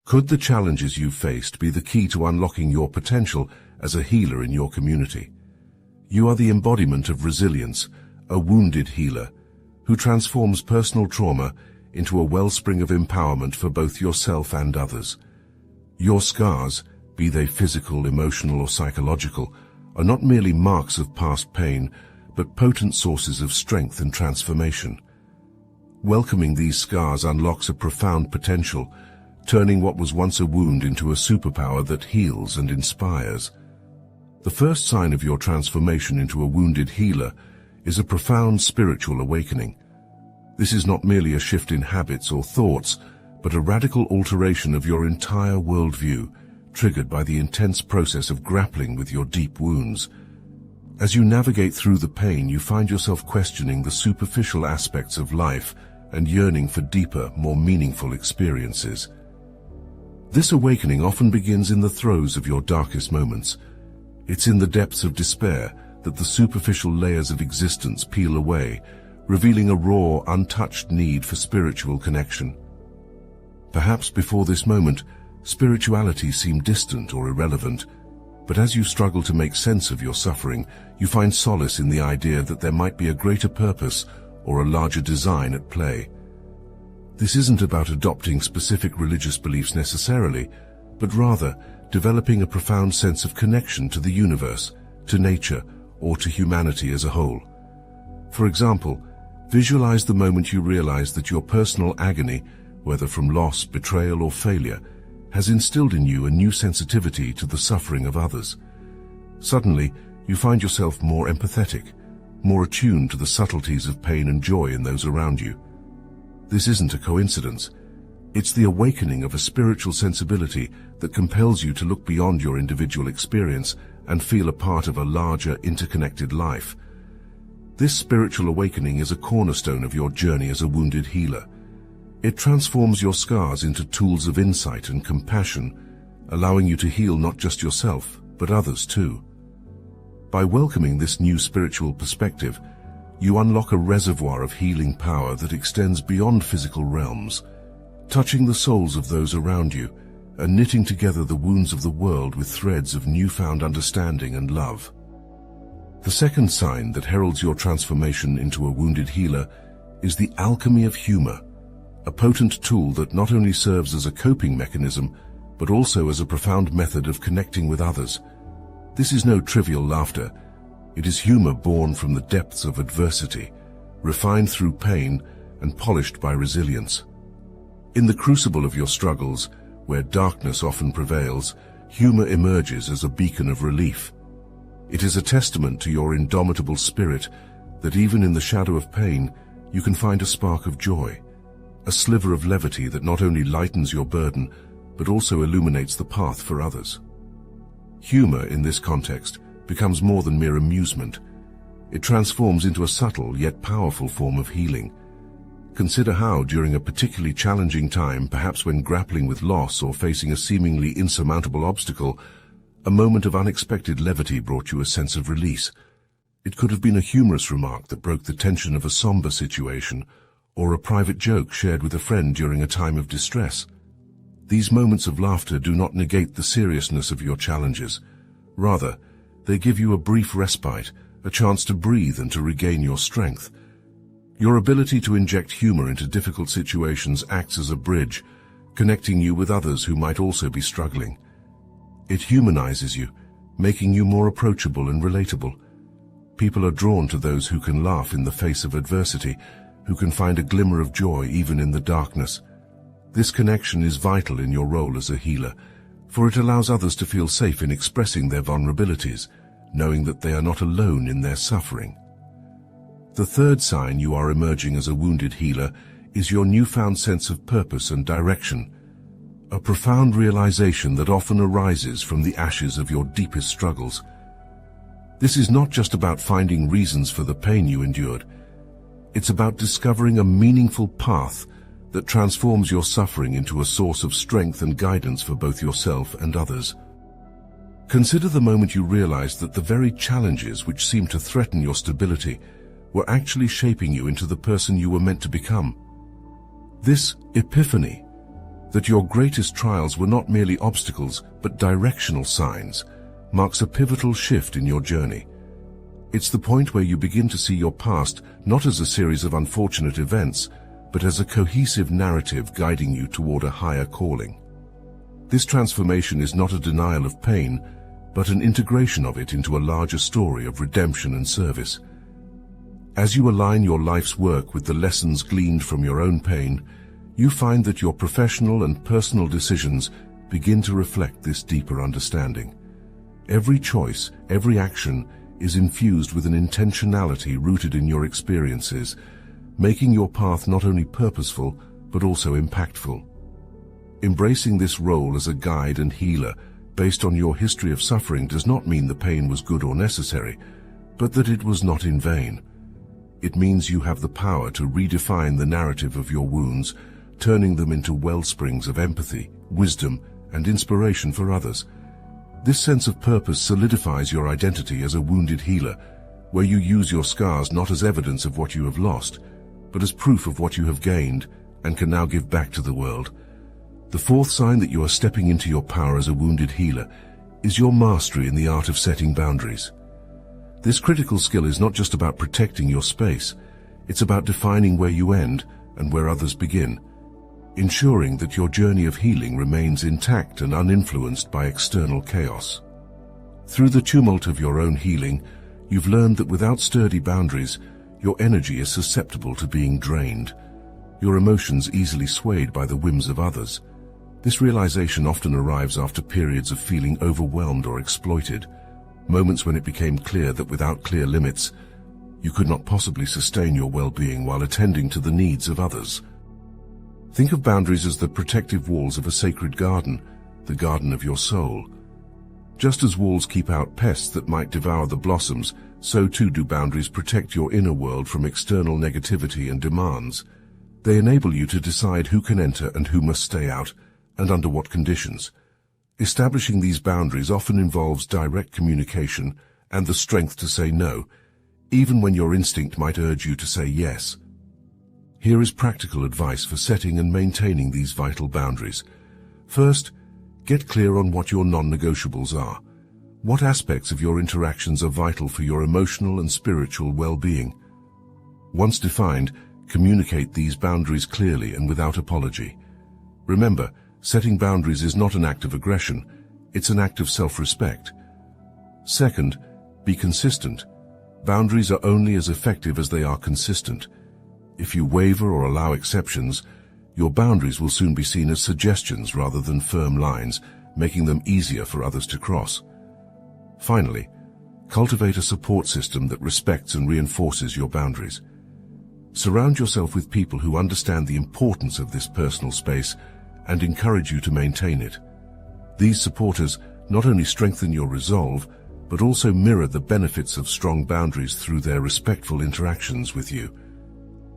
Could the challenges you've faced be the key to unlocking your potential as a healer in your community? You are the embodiment of resilience, a wounded healer, who transforms personal trauma into a wellspring of empowerment for both yourself and others. Your scars, be they physical, emotional, or psychological, are not merely marks of past pain, but potent sources of strength and transformation. Welcoming these scars unlocks a profound potential, turning what was once a wound into a superpower that heals and inspires. The first sign of your transformation into a wounded healer is a profound spiritual awakening. This is not merely a shift in habits or thoughts, but a radical alteration of your entire worldview, triggered by the intense process of grappling with your deep wounds. As you navigate through the pain, you find yourself questioning the superficial aspects of life and yearning for deeper, more meaningful experiences. This awakening often begins in the throes of your darkest moments. It's in the depths of despair that the superficial layers of existence peel away, revealing a raw, untouched need for spiritual connection. Perhaps before this moment, spirituality seemed distant or irrelevant, but as you struggle to make sense of your suffering, you find solace in the idea that there might be a greater purpose or a larger design at play. This isn't about adopting specific religious beliefs necessarily, but rather developing a profound sense of connection to the universe, to nature, or to humanity as a whole. For example, visualize the moment you realize that your personal agony, whether from loss, betrayal, or failure, has instilled in you a new sensitivity to the suffering of others. Suddenly, you find yourself more empathetic, more attuned to the subtleties of pain and joy in those around you. This isn't a coincidence. It's the awakening of a spiritual sensibility that compels you to look beyond your individual experience and feel a part of a larger, interconnected life. This spiritual awakening is a cornerstone of your journey as a wounded healer. It transforms your scars into tools of insight and compassion, allowing you to heal not just yourself, but others too. By welcoming this new spiritual perspective, you unlock a reservoir of healing power that extends beyond physical realms, touching the souls of those around you and knitting together the wounds of the world with threads of newfound understanding and love. The second sign that heralds your transformation into a wounded healer is the alchemy of humor, a potent tool that not only serves as a coping mechanism, but also as a profound method of connecting with others. This is no trivial laughter. It is humor born from the depths of adversity, refined through pain and polished by resilience. In the crucible of your struggles, where darkness often prevails, humor emerges as a beacon of relief. It is a testament to your indomitable spirit that even in the shadow of pain, you can find a spark of joy, a sliver of levity that not only lightens your burden, but also illuminates the path for others. Humor, in this context, becomes more than mere amusement. It transforms into a subtle yet powerful form of healing. Consider how, during a particularly challenging time, perhaps when grappling with loss or facing a seemingly insurmountable obstacle, a moment of unexpected levity brought you a sense of release. It could have been a humorous remark that broke the tension of a somber situation, or a private joke shared with a friend during a time of distress. These moments of laughter do not negate the seriousness of your challenges. Rather, they give you a brief respite, a chance to breathe and to regain your strength. Your ability to inject humor into difficult situations acts as a bridge, connecting you with others who might also be struggling. It humanizes you, making you more approachable and relatable. People are drawn to those who can laugh in the face of adversity, who can find a glimmer of joy even in the darkness. This connection is vital in your role as a healer, for it allows others to feel safe in expressing their vulnerabilities, knowing that they are not alone in their suffering. The third sign you are emerging as a wounded healer is your newfound sense of purpose and direction, a profound realization that often arises from the ashes of your deepest struggles. This is not just about finding reasons for the pain you endured. It's about discovering a meaningful path that transforms your suffering into a source of strength and guidance for both yourself and others. Consider the moment you realized that the very challenges which seemed to threaten your stability were actually shaping you into the person you were meant to become. This epiphany, That your greatest trials were not merely obstacles, but directional signs, marks a pivotal shift in your journey. It's the point where you begin to see your past not as a series of unfortunate events, but as a cohesive narrative guiding you toward a higher calling. This transformation is not a denial of pain, but an integration of it into a larger story of redemption and service. As you align your life's work with the lessons gleaned from your own pain, you find that your professional and personal decisions begin to reflect this deeper understanding. Every choice, every action is infused with an intentionality rooted in your experiences, making your path not only purposeful, but also impactful. Embracing this role as a guide and healer based on your history of suffering does not mean the pain was good or necessary, but that it was not in vain. It means you have the power to redefine the narrative of your wounds, turning them into wellsprings of empathy, wisdom, and inspiration for others. This sense of purpose solidifies your identity as a wounded healer, where you use your scars not as evidence of what you have lost, but as proof of what you have gained and can now give back to the world. The fourth sign that you are stepping into your power as a wounded healer is your mastery in the art of setting boundaries. This critical skill is not just about protecting your space, it's about defining where you end and where others begin, ensuring that your journey of healing remains intact and uninfluenced by external chaos. Through the tumult of your own healing, you've learned that without sturdy boundaries, your energy is susceptible to being drained, your emotions easily swayed by the whims of others. This realization often arrives after periods of feeling overwhelmed or exploited, moments when it became clear that without clear limits, you could not possibly sustain your well-being while attending to the needs of others. Think of boundaries as the protective walls of a sacred garden, the garden of your soul. Just as walls keep out pests that might devour the blossoms, so too do boundaries protect your inner world from external negativity and demands. They enable you to decide who can enter and who must stay out, and under what conditions. Establishing these boundaries often involves direct communication and the strength to say no, even when your instinct might urge you to say yes. Here is practical advice for setting and maintaining these vital boundaries. First, get clear on what your non-negotiables are. What aspects of your interactions are vital for your emotional and spiritual well-being? Once defined, communicate these boundaries clearly and without apology. Remember, setting boundaries is not an act of aggression, it's an act of self-respect. Second, be consistent. Boundaries are only as effective as they are consistent. If you waver or allow exceptions, your boundaries will soon be seen as suggestions rather than firm lines, making them easier for others to cross. Finally, cultivate a support system that respects and reinforces your boundaries. Surround yourself with people who understand the importance of this personal space and encourage you to maintain it. These supporters not only strengthen your resolve, but also mirror the benefits of strong boundaries through their respectful interactions with you.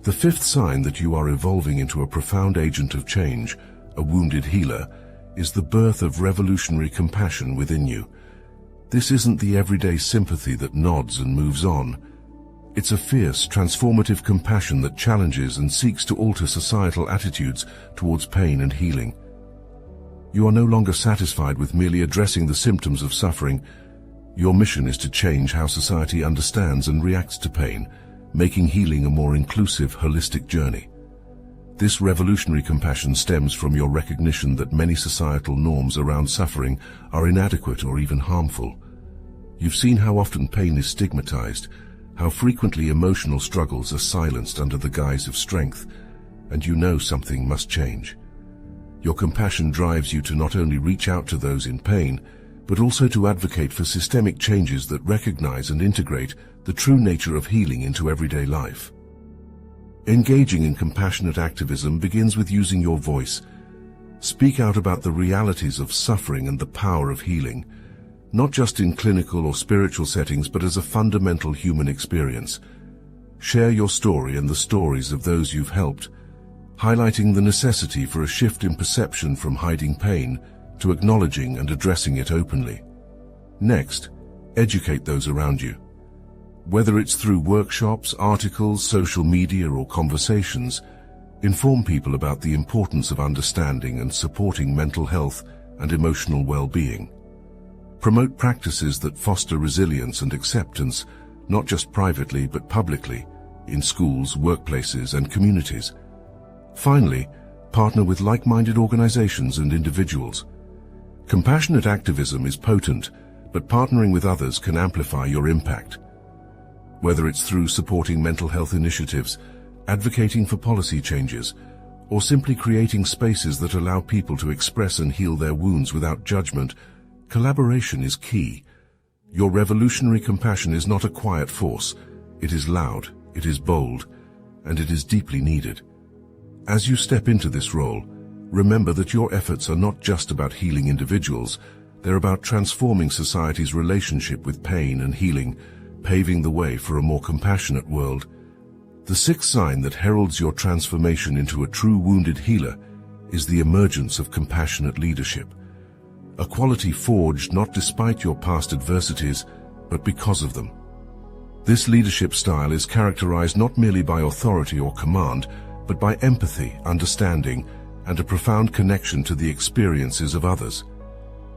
The fifth sign that you are evolving into a profound agent of change, a wounded healer, is the birth of revolutionary compassion within you. This isn't the everyday sympathy that nods and moves on. It's a fierce, transformative compassion that challenges and seeks to alter societal attitudes towards pain and healing. You are no longer satisfied with merely addressing the symptoms of suffering. Your mission is to change how society understands and reacts to pain, making healing a more inclusive, holistic journey. This revolutionary compassion stems from your recognition that many societal norms around suffering are inadequate or even harmful. You've seen how often pain is stigmatized, how frequently emotional struggles are silenced under the guise of strength, and you know something must change. Your compassion drives you to not only reach out to those in pain, but also to advocate for systemic changes that recognize and integrate the true nature of healing into everyday life. Engaging in compassionate activism begins with using your voice. Speak out about the realities of suffering and the power of healing, not just in clinical or spiritual settings, but as a fundamental human experience. Share your story and the stories of those you've helped, highlighting the necessity for a shift in perception from hiding pain to acknowledging and addressing it openly. Next, educate those around you. Whether it's through workshops, articles, social media, or conversations, Inform people about the importance of understanding and supporting mental health and emotional well-being. Promote practices that foster resilience and acceptance, not just privately but publicly, in schools, workplaces, and communities. Finally, partner with like-minded organizations and individuals. Compassionate activism is potent, but partnering with others can amplify your impact. Whether it's through supporting mental health initiatives, advocating for policy changes, or simply creating spaces that allow people to express and heal their wounds without judgment, collaboration is key. Your revolutionary compassion is not a quiet force. It is loud, it is bold, and it is deeply needed. As you step into this role, remember that your efforts are not just about healing individuals, they're about transforming society's relationship with pain and healing, paving the way for a more compassionate world. The sixth sign that heralds your transformation into a true wounded healer is the emergence of compassionate leadership. A quality forged not despite your past adversities, but because of them. This leadership style is characterized not merely by authority or command, but by empathy, understanding, and a profound connection to the experiences of others.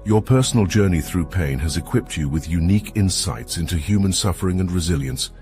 Your personal journey through pain has equipped you with unique insights into human suffering and resilience,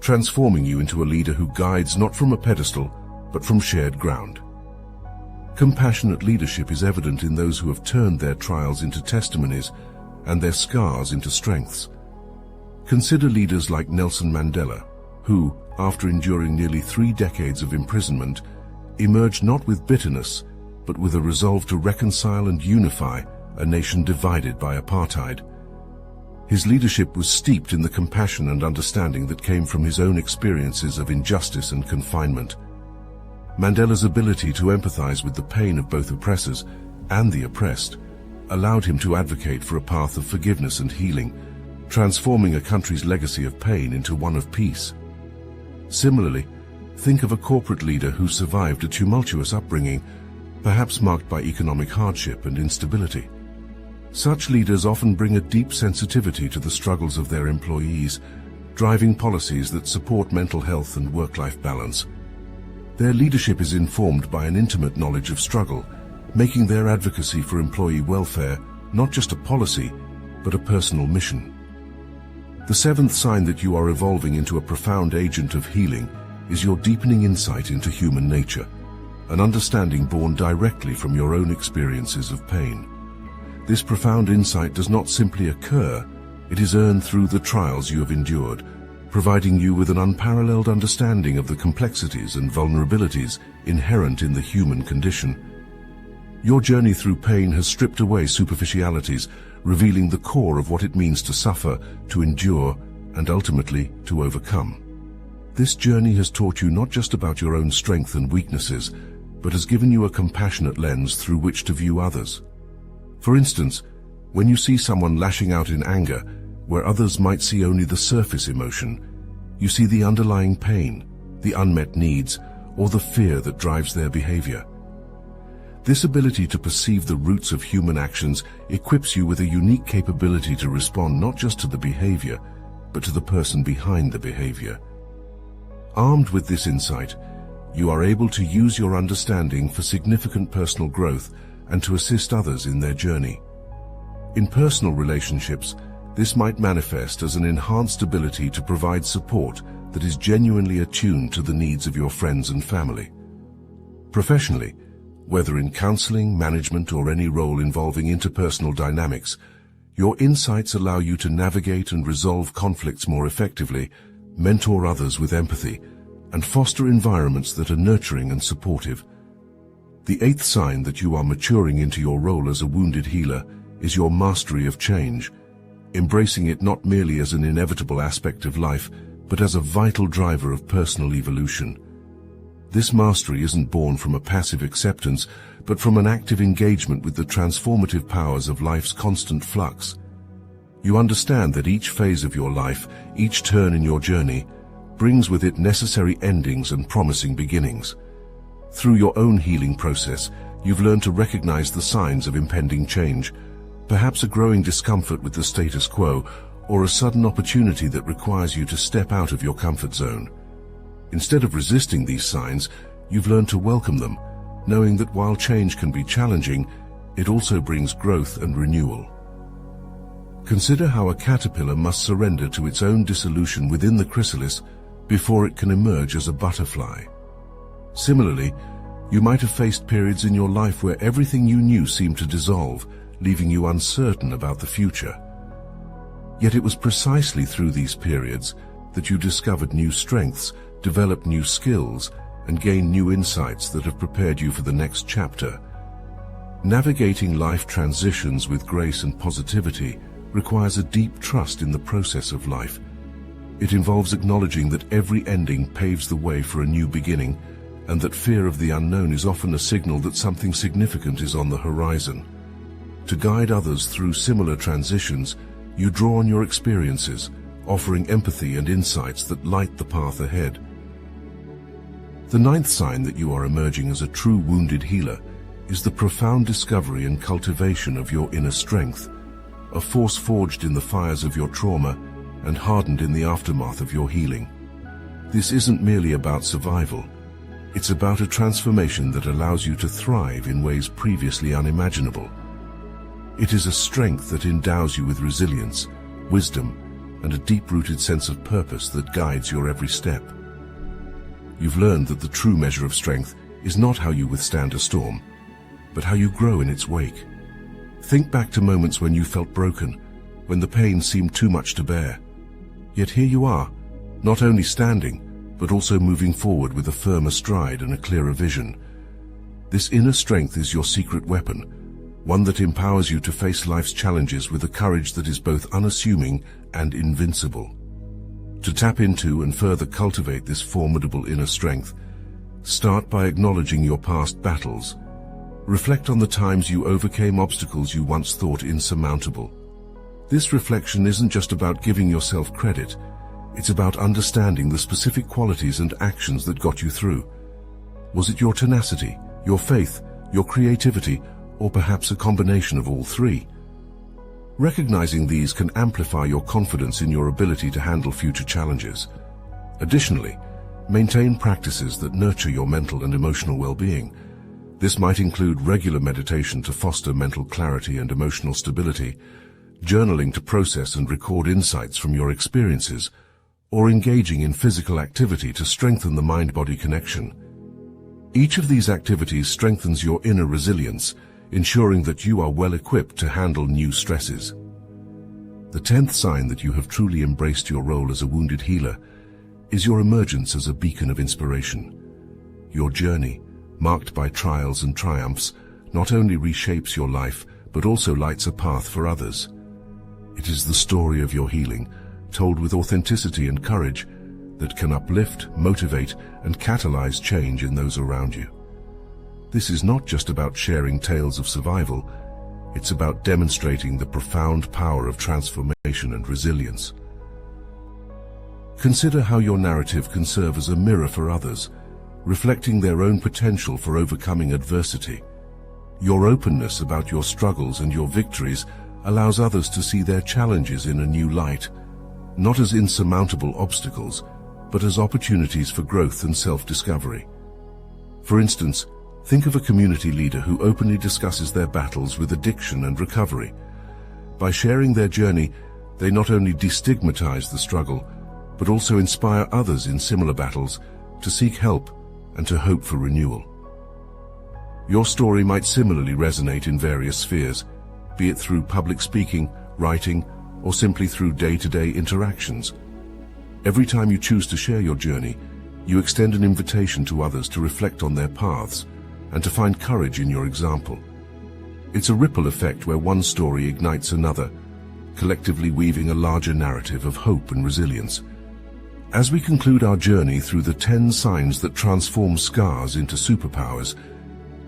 transforming you into a leader who guides not from a pedestal, but from shared ground. Compassionate leadership is evident in those who have turned their trials into testimonies and their scars into strengths. Consider leaders like Nelson Mandela, who, after enduring nearly 3 decades of imprisonment, emerged not with bitterness, but with a resolve to reconcile and unify a nation divided by apartheid. His leadership was steeped in the compassion and understanding that came from his own experiences of injustice and confinement. Mandela's ability to empathize with the pain of both oppressors and the oppressed allowed him to advocate for a path of forgiveness and healing, transforming a country's legacy of pain into one of peace. Similarly, think of a corporate leader who survived a tumultuous upbringing, perhaps marked by economic hardship and instability. Such leaders often bring a deep sensitivity to the struggles of their employees, driving policies that support mental health and work-life balance. Their leadership is informed by an intimate knowledge of struggle, making their advocacy for employee welfare not just a policy, but a personal mission. The seventh sign that you are evolving into a profound agent of healing is your deepening insight into human nature, an understanding born directly from your own experiences of pain. This profound insight does not simply occur, it is earned through the trials you have endured, providing you with an unparalleled understanding of the complexities and vulnerabilities inherent in the human condition. Your journey through pain has stripped away superficialities, revealing the core of what it means to suffer, to endure, and ultimately to overcome. This journey has taught you not just about your own strength and weaknesses, but has given you a compassionate lens through which to view others. For instance, when you see someone lashing out in anger, where others might see only the surface emotion, you see the underlying pain, the unmet needs, or the fear that drives their behavior. This ability to perceive the roots of human actions equips you with a unique capability to respond not just to the behavior, but to the person behind the behavior. Armed with this insight, you are able to use your understanding for significant personal growth and to assist others in their journey. In personal relationships, this might manifest as an enhanced ability to provide support that is genuinely attuned to the needs of your friends and family. Professionally, whether in counseling, management, or any role involving interpersonal dynamics, your insights allow you to navigate and resolve conflicts more effectively, mentor others with empathy, and foster environments that are nurturing and supportive. The eighth sign that you are maturing into your role as a wounded healer is your mastery of change, embracing it not merely as an inevitable aspect of life, but as a vital driver of personal evolution. This mastery isn't born from a passive acceptance, but from an active engagement with the transformative powers of life's constant flux. You understand that each phase of your life, each turn in your journey, brings with it necessary endings and promising beginnings. Through your own healing process, you've learned to recognize the signs of impending change, perhaps a growing discomfort with the status quo, or a sudden opportunity that requires you to step out of your comfort zone. Instead of resisting these signs, You've learned to welcome them, knowing that while change can be challenging, it also brings growth and renewal. Consider how a caterpillar must surrender to its own dissolution within the chrysalis before it can emerge as a butterfly. Similarly, you might have faced periods in your life where everything you knew seemed to dissolve, leaving you uncertain about the future. Yet it was precisely through these periods that you discovered new strengths, developed new skills, and gained new insights that have prepared you for the next chapter. Navigating life transitions with grace and positivity requires a deep trust in the process of life. It involves acknowledging that every ending paves the way for a new beginning, and that fear of the unknown is often a signal that something significant is on the horizon. To guide others through similar transitions, you draw on your experiences, offering empathy and insights that light the path ahead. The ninth sign that you are emerging as a true wounded healer is the profound discovery and cultivation of your inner strength, a force forged in the fires of your trauma and hardened in the aftermath of your healing. This isn't merely about survival. It's about a transformation that allows you to thrive in ways previously unimaginable. It is a strength that endows you with resilience, wisdom, and a deep-rooted sense of purpose that guides your every step. You've learned that the true measure of strength is not how you withstand a storm, but how you grow in its wake. Think back to moments when you felt broken, when the pain seemed too much to bear. Yet here you are, not only standing, but also moving forward with a firmer stride and a clearer vision. This inner strength is your secret weapon, one that empowers you to face life's challenges with a courage that is both unassuming and invincible. To tap into and further cultivate this formidable inner strength, start by acknowledging your past battles. Reflect on the times you overcame obstacles you once thought insurmountable. This reflection isn't just about giving yourself credit, it's about understanding the specific qualities and actions that got you through. Was it your tenacity, your faith, your creativity, or perhaps a combination of all three? Recognizing these can amplify your confidence in your ability to handle future challenges. Additionally, maintain practices that nurture your mental and emotional well-being. This might include regular meditation to foster mental clarity and emotional stability, journaling to process and record insights from your experiences, or engaging in physical activity to strengthen the mind-body connection. Each of these activities strengthens your inner resilience, ensuring that you are well equipped to handle new stresses. The 10th sign that you have truly embraced your role as a wounded healer is your emergence as a beacon of inspiration. Your journey, marked by trials and triumphs, not only reshapes your life, but also lights a path for others. It is the story of your healing, told with authenticity and courage, that can uplift, motivate, and catalyze change in those around you. This is not just about sharing tales of survival, it's about demonstrating the profound power of transformation and resilience. Consider how your narrative can serve as a mirror for others, reflecting their own potential for overcoming adversity. Your openness about your struggles and your victories allows others to see their challenges in a new light, not as insurmountable obstacles, but as opportunities for growth and self-discovery. For instance, think of a community leader who openly discusses their battles with addiction and recovery. By sharing their journey, they not only destigmatize the struggle, but also inspire others in similar battles to seek help and to hope for renewal. Your story might similarly resonate in various spheres, be it through public speaking, writing, or simply through day-to-day interactions. Every time you choose to share your journey, you extend an invitation to others to reflect on their paths and to find courage in your example. It's a ripple effect where one story ignites another, collectively weaving a larger narrative of hope and resilience. As we conclude our journey through the 10 signs that transform scars into superpowers,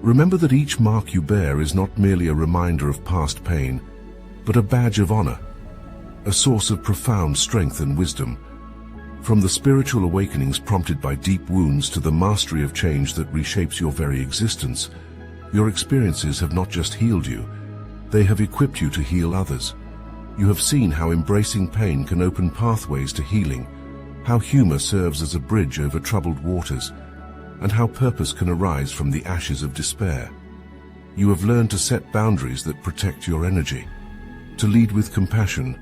remember that each mark you bear is not merely a reminder of past pain, but a badge of honor, a source of profound strength and wisdom. From the spiritual awakenings prompted by deep wounds to the mastery of change that reshapes your very existence, your experiences have not just healed you, they have equipped you to heal others. You have seen how embracing pain can open pathways to healing, how humor serves as a bridge over troubled waters, and how purpose can arise from the ashes of despair. You have learned to set boundaries that protect your energy, to lead with compassion,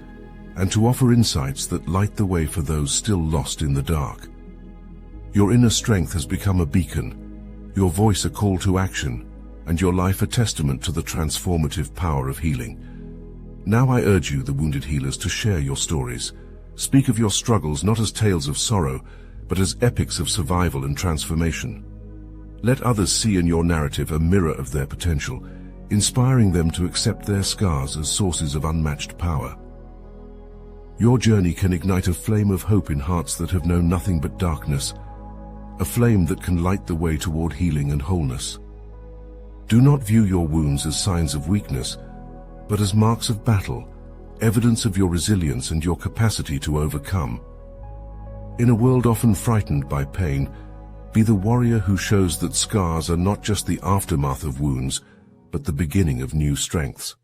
and to offer insights that light the way for those still lost in the dark. Your inner strength has become a beacon, your voice a call to action, and your life a testament to the transformative power of healing. Now I urge you, the wounded healers, to share your stories. Speak of your struggles not as tales of sorrow, but as epics of survival and transformation. Let others see in your narrative a mirror of their potential, inspiring them to accept their scars as sources of unmatched power. Your journey can ignite a flame of hope in hearts that have known nothing but darkness, a flame that can light the way toward healing and wholeness. Do not view your wounds as signs of weakness, but as marks of battle, evidence of your resilience and your capacity to overcome. In a world often frightened by pain, be the warrior who shows that scars are not just the aftermath of wounds, but the beginning of new strengths.